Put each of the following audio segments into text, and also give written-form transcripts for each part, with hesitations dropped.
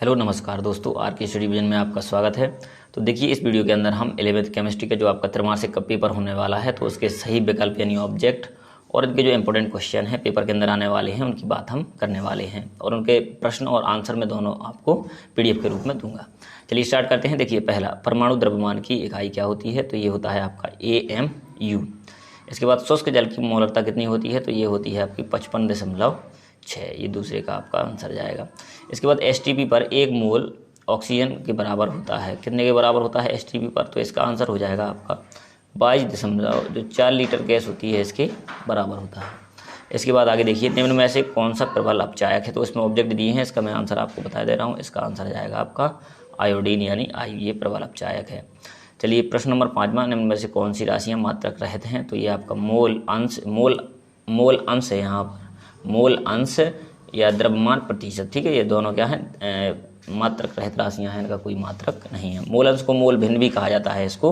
Hello नमस्कार दोस्तों, are के स्टडी विजन में आपका स्वागत है। तो देखिए, इस वीडियो के अंदर हम 11वीं केमिस्ट्री का जो आपका त्रैमासिक का पेपर होने वाला है तो उसके सही विकल्प यानी ऑब्जेक्ट और इनके जो इंपॉर्टेंट क्वेश्चन हैं पेपर के अंदर आने वाले हैं उनकी बात हम करने वाले हैं और उनके प्रश्न और आंसर में दोनों आपको PDF के रूप में दूंगा। चलिए स्टार्ट करते हैं। देखिए, पहला, परमाणु द्रव्यमान की इकाई क्या होती है? तो ये होता है आपका AMU। इसके बाद शुष्क जल की मोलरता कितनी होती है? तो ये होती है आपकी 55.6। ये दूसरे का आपका आंसर जाएगा। इसके बाद STP पर 1 मोल ऑक्सीजन के बराबर होता है। कितने के बराबर होता है STP पर? तो इसका आंसर हो जाएगा आपका 22.4 लीटर गैस होती है इसके बराबर होता है। इसके बाद आगे देखिए, निम्न में से कौन सा प्रबल अपचायक है? तो इसमें ऑब्जेक्ट दिए हैं, इसका मैं आंसर आपको बता दे रहा हूँ। इसका आंसर जाएगा आपका आयोडीन यानी आई, ये प्रबल अपचायक है। चलिए प्रश्न नंबर 5वां, निम्न में से कौन सी राशियाँ मात्रक रहित हैं? तो ये आपका मोल अंश है यहाँ पर, मोल अंश या द्रव्यमान प्रतिशत। ठीक है, ये दोनों क्या है? मात्रक रहित राशियां हैं, इनका कोई मात्रक नहीं है। मूल अंश को मोल भिन्न भी कहा जाता है इसको।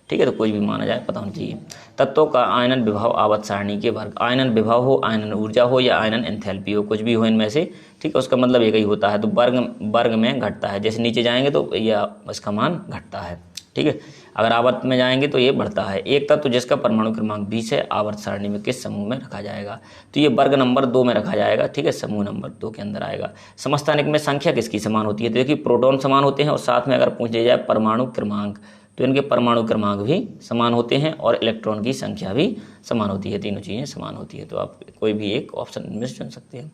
ठीक है, तो कोई भी माना जाए, पता होना चाहिए। तत्वों का आयनन विभव आवर्त सारणी के वर्ग। आयनन विभव हो, आयनन ऊर्जा हो या आयनन एंथैल्पी हो, कुछ भी हो इनमें से। ठीक है, उसका मतलब एक ही होता है। तो वर्ग में घटता है। जैसे नीचे जाएंगे तो यह इसका मान घटता है। ठीक है, अगर आवर्त में जाएंगे तो ये बढ़ता है। एक तत्व जिसका परमाणु क्रमांक 20 है आवर्त सारणी में किस समूह में रखा जाएगा? तो ये वर्ग नंबर 2 में रखा जाएगा। ठीक है, समूह नंबर 2 के अंदर आएगा। समस्थानिक में संख्या किसकी समान होती है? तो देखिए, प्रोटॉन समान होते हैं और साथ में अगर पूछ लिया जाए परमाणु क्रमांक तो इनके परमाणु क्रमांक भी समान होते हैं और इलेक्ट्रॉन की संख्या भी समान होती है। तीनों चीज़ें समान होती है, तो आप कोई भी एक ऑप्शन में चुन सकते हैं।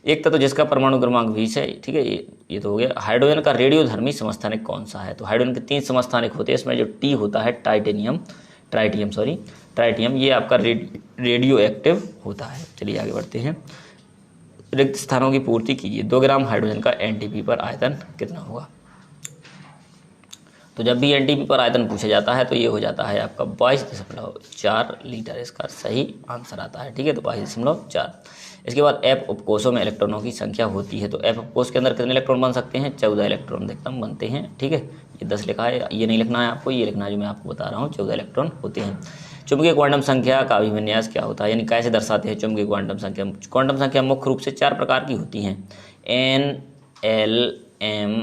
एक तत्व जिसका परमाणु क्रमांक 20 है। ठीक है, ये तो हो गया। हाइड्रोजन का रेडियोधर्मी समस्थानिक कौन सा है? तो हाइड्रोजन के 3 समस्थानिक होते हैं। इसमें जो T होता है ट्राइटियम, ये आपका रेडियो एक्टिव होता है। चलिए आगे बढ़ते हैं। रिक्त स्थानों की पूर्ति कीजिए। 2 ग्राम हाइड्रोजन का NTP पर आयतन कितना होगा? तो जब भी NTP पर आयतन पूछा जाता है तो ये हो जाता है आपका 22.4 लीटर। इसका सही आंसर आता है। ठीक है, तो 22.4। इसके बाद F उपकोषों में इलेक्ट्रॉनों की संख्या होती है। तो F उपकोष के अंदर कितने इलेक्ट्रॉन बन सकते हैं? 14 इलेक्ट्रॉन अधिकतम बनते हैं। ठीक है, ये 10 लिखा है, ये नहीं लिखना है आपको, ये लिखना है जो मैं आपको बता रहा हूँ। 14 इलेक्ट्रॉन होते हैं। चुंबकीय क्वांटम संख्या का अभिविन्यास क्या होता है, यानी कैसे दर्शाते हैं चुंबकीय क्वांटम संख्या? क्वांटम संख्या मुख्य रूप से 4 प्रकार की होती हैं, N, L, M,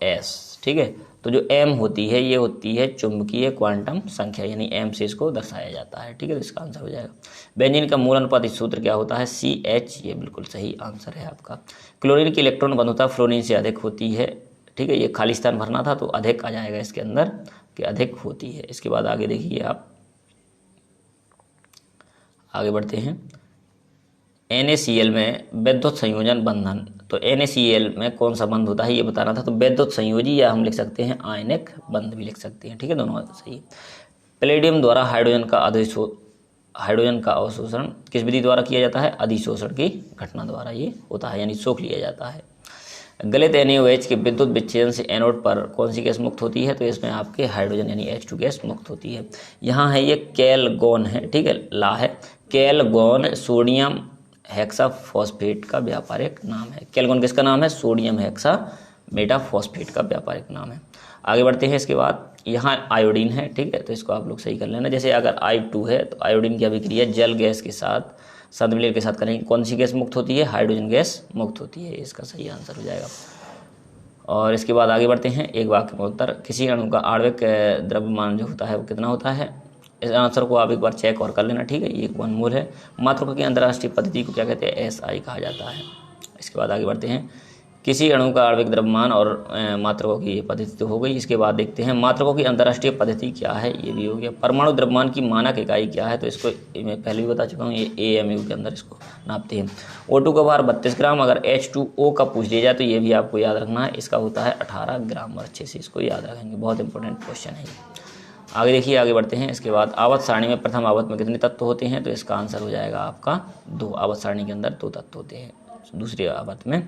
S। ठीक है, तो जो M होती है ये होती है चुंबकीय क्वांटम संख्या, यानी M से इसको दर्शाया जाता है। ठीक है, तो इसका आंसर हो जाएगा। बेंजीन का मूल अनुपातिक सूत्र क्या होता है? CH। ये बिल्कुल सही आंसर है आपका। क्लोरीन की इलेक्ट्रॉन बंधुता फ्लोरीन से अधिक होती है। ठीक है, ये खाली स्थान भरना था तो अधिक आ जाएगा इसके अंदर कि अधिक होती है। इसके बाद आगे देखिए, आप आगे बढ़ते हैं। NaCl में विद्युत संयोजन बंधन। तो NaCl में कौन सा बंध होता है ये बताना था। तो विद्युत संयोजी या हम लिख सकते हैं आयनिक बंध भी लिख सकते हैं। ठीक है, दोनों सही है। पैलेडियम द्वारा हाइड्रोजन का अवशोषण किस विधि द्वारा किया जाता है? अधिशोषण की घटना द्वारा ये होता है, यानी सोख लिया जाता है। गलित NaOH के विद्युत विच्छेदन से एनोड पर कौन सी गैस मुक्त होती है? तो इसमें आपके हाइड्रोजन यानी H2 गैस मुक्त होती है। यहाँ है ये कैलगोन है। ठीक है, ला है कैलगोन, सोडियम हेक्साफॉस्फेट का व्यापारिक नाम है। कैलगोन किसका नाम है? सोडियम हेक्सा मेटाफॉस्फेट का व्यापारिक नाम है। आगे बढ़ते हैं। इसके बाद यहाँ आयोडीन है। ठीक है, तो इसको आप लोग सही कर लेना। जैसे अगर I2 है तो आयोडीन की अभिक्रिया जल गैस के साथ सदविलय के साथ करेंगे, कौन सी गैस मुक्त होती है? हाइड्रोजन गैस मुक्त होती है। इसका सही आंसर हो जाएगा। और इसके बाद आगे बढ़ते हैं। एक वाक्य में उत्तर। किसी अणु का आणविक द्रव्यमान जो होता है वो कितना होता है? इस आंसर को आप एक बार चेक और कर लेना। ठीक है, ये 1 मोल है। मात्रकों की अंतर्राष्ट्रीय पद्धति को क्या कहते हैं? SI कहा जाता है। इसके बाद आगे बढ़ते हैं। किसी अणु का आणविक द्रव्यमान और मात्रकों की ये पद्धति तो हो गई। इसके बाद देखते हैं मात्रकों की अंतर्राष्ट्रीय पद्धति क्या है, ये भी हो गया। परमाणु द्रव्यमान की मानक इकाई क्या है? तो इसको मैं पहले भी बता चुका हूँ, ये AMU के अंदर इसको नापते हैं। O2 का भार 32 ग्राम। अगर H2O का पूछ लिया जाए तो ये भी आपको याद रखना है, इसका होता है 18 ग्राम। और अच्छे से इसको याद रखेंगे, बहुत इंपॉर्टेंट क्वेश्चन है। आगे देखिए, आगे बढ़ते हैं। इसके बाद आवर्त सारणी में प्रथम आवर्त में कितने तत्व होते हैं? तो इसका आंसर हो जाएगा आपका 2। आवर्त सारणी के अंदर 2 तत्व होते हैं। दूसरी आवर्त में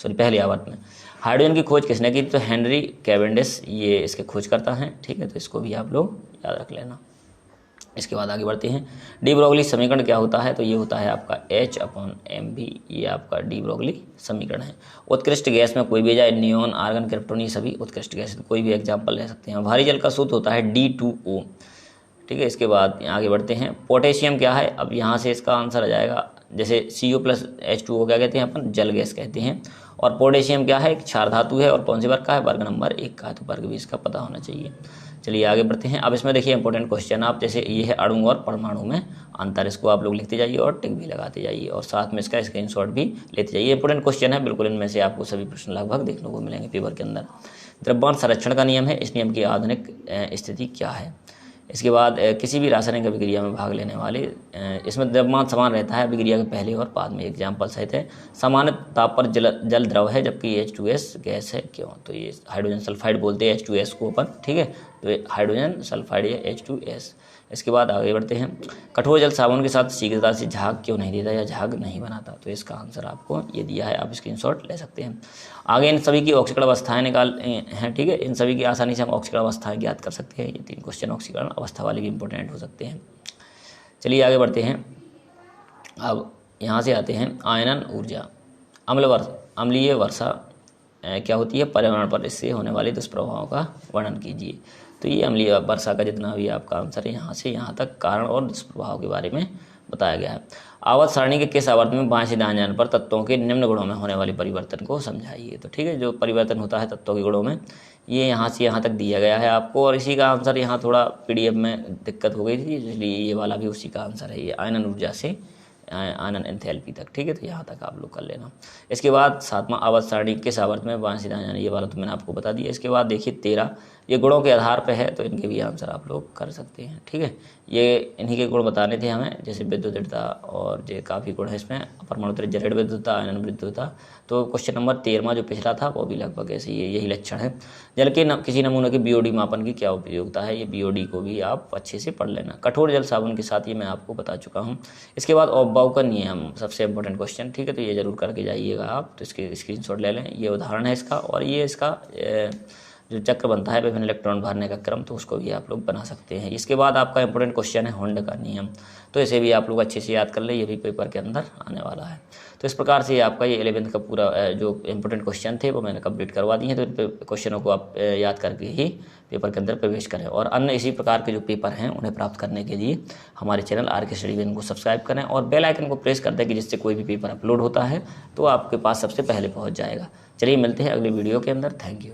पहली आवर्त में। हाइड्रोजन की खोज किसने की? तो हेनरी कैवेंडिश ये इसके खोज करता है। ठीक है, तो इसको भी आप लोग याद रख लेना। इसके बाद आगे बढ़ते हैं। डी ब्रोगली समीकरण क्या होता है? तो ये होता है आपका H/mv। ये आपका डी ब्रोगली समीकरण है। उत्कृष्ट गैस में कोई भी जाए, नियोन, आर्गन, क्रिप्टोन, ये सभी उत्कृष्ट गैस, कोई भी एग्जाम्पल ले सकते हैं। भारी जल का सूत्र होता है D2O। ठीक है, इसके बाद आगे बढ़ते हैं। पोटेशियम क्या है? अब यहाँ से इसका आंसर आ जाएगा, जैसे CO+H2O क्या कहते हैं अपन? जल गैस कहते हैं। और पोटेशियम क्या है, एक क्षार धातु है और कौन से वर्ग का है, वर्ग नंबर 1 का है, तो वर्ग भी इसका पता होना चाहिए। चलिए आगे बढ़ते हैं। अब इसमें देखिए इंपॉर्टेंट क्वेश्चन, आप जैसे ये है अणु और परमाणु में अंतर, इसको आप लोग लिखते जाइए और टिक भी लगाते जाइए और साथ में इसका स्क्रीनशॉट भी लेते जाइए। इंपॉर्टेंट क्वेश्चन है बिल्कुल, इनमें से आपको सभी प्रश्न लगभग देखने को मिलेंगे पेपर के अंदर। द्रव्यमान संरक्षण का नियम है, इस नियम की आधुनिक स्थिति क्या है। इसके बाद किसी भी रासायनिक अभिक्रिया में भाग लेने वाले, इसमें द्रव्यमान समान रहता है अभिक्रिया के पहले और बाद में। एग्जाम्पल सहित है, सामान्य ताप पर जल द्रव है जबकि H2S गैस है, क्यों, तो ये हाइड्रोजन सल्फाइड बोलते हैं H2S को अपन, ठीक है, तो ये हाइड्रोजन सल्फाइड है H2S। इसके बाद आगे बढ़ते हैं, कठोर जल साबुन के साथ शीघ्रता से झाग क्यों नहीं देता या झाग नहीं बनाता, तो इसका आंसर आपको ये दिया है, आप स्क्रीनशॉट ले सकते हैं। आगे इन सभी की ऑक्सीकरण अवस्थाएं निकाल हैं, ठीक है, इन सभी की आसानी से हम ऑक्सीकरण अवस्थाएं ज्ञात कर सकते हैं। ये 3 क्वेश्चन ऑक्सीकरण अवस्था वाले भी इंपॉर्टेंट हो सकते हैं। चलिए आगे बढ़ते हैं। अब यहाँ से आते हैं आयनन ऊर्जा। अम्लीय वर्षा क्या होती है, पर्यावरण पर इससे होने वाले दुष्प्रभावों का वर्णन कीजिए। तो ये अम्लीय वर्षा का जितना भी आपका आंसर है यहाँ से यहाँ तक कारण और दुष्प्रभाव के बारे में बताया गया है। आवर्त सारणी के किस आवर्त में बाएं से दाएं जाने पर तत्वों के निम्न गुणों में होने वाले परिवर्तन को समझाइए। तो ठीक है, जो परिवर्तन होता है तत्वों के गुणों में, ये यहाँ से यहाँ तक दिया गया है आपको, और इसी का आंसर यहाँ थोड़ा PDF में दिक्कत हो गई थी, इसलिए ये वाला भी उसी का आंसर है, ये आयनन ऊर्जा से आयनन एंथैल्पी तक, ठीक है, तो यहाँ तक आप लोग कर लेना। इसके बाद 7वां आवर्त सारणी किस आवर्त में बाएं से दाएं जाना, ये वाला तो मैंने आपको बता दिया। इसके बाद देखिए 13, ये गुणों के आधार पे है, तो इनके भी आंसर आप लोग कर सकते हैं, ठीक है। ये इन्हीं के गुण बताने थे हमें, जैसे विद्युतता और जो काफ़ी गुण है इसमें, परमाणु जड़ विद्युतता, आयनन विद्युतता। तो क्वेश्चन नंबर 13वां जो पिछला था वो भी लगभग ऐसे यही लक्षण है। जल के किसी नमूने की BOD मापन की क्या उपयोगिता है, ये BOD को भी आप अच्छे से पढ़ लेना। कठोर जल साबुन के साथ ये मैं आपको बता चुका हूँ। इसके बाद ऑफ-बाउ का नियम, सबसे इंपॉर्टेंट क्वेश्चन, ठीक है, तो ये जरूर करके जाइएगा आप, तो इसके स्क्रीनशॉट ले लें। ये उदाहरण है इसका, और ये इसका जो चक्र बनता है विभिन्न इलेक्ट्रॉन भरने का क्रम, तो उसको भी आप लोग बना सकते हैं। इसके बाद आपका इंपॉर्टेंट क्वेश्चन है होल्ड का नियम, तो इसे भी आप लोग अच्छे से याद कर ले, ये भी पेपर के अंदर आने वाला है। तो इस प्रकार से आपका ये 11th का पूरा जो इंपॉर्टेंट क्वेश्चन थे वो मैंने कंप्लीट करवा दिए हैं। तो इन क्वेश्चनों को आप याद करके ही पेपर के अंदर प्रवेश करें, और अन्य इसी प्रकार के जो पेपर हैं उन्हें प्राप्त करने के लिए हमारे चैनल RK स्टडी विजन को सब्सक्राइब करें और बेल आइकन को प्रेस कर दें कि जिससे कोई भी पेपर अपलोड होता है तो आपके पास सबसे पहले पहुँच जाएगा। चलिए मिलते हैं अगले वीडियो के अंदर। Thank you.